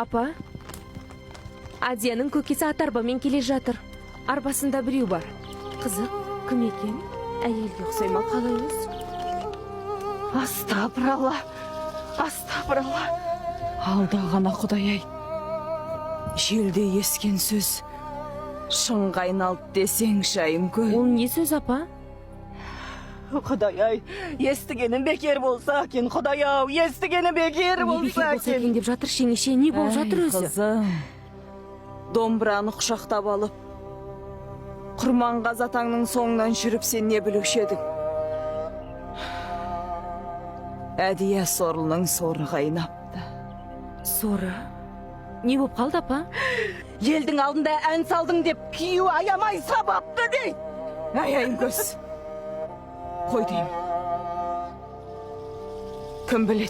Апа, Адияның көкесі ат арбамен келе жатыр. Арбасында біреу бар. Қызық, кім екен? Әйелге ұқсай ма, қалай өзі? Астапыралла, астапыралла. Алдағана Құдай-ай. Желде ескен сөз. Шыңға айналды десең шайым көл. Ол не сөз, апа? Құдай-ай, естігенім бекер болса екен, Құдай-ау, естігенім бекер Не болса бекер болса екен. екен деп жатыр шеңеше, не болып жатыр өзі? Қызым, домбыраны құшақтап алып, Құрманғазы атаңның соңынан жүріп сен не білуші едің? Әдия сорлының соры қайнапты. Соры? Не болып қалды, апа? Елдің алдында ән салдың деп күйеуі аямай сабапты дейді. Аяйым көз. Қой деймін. Кім білет?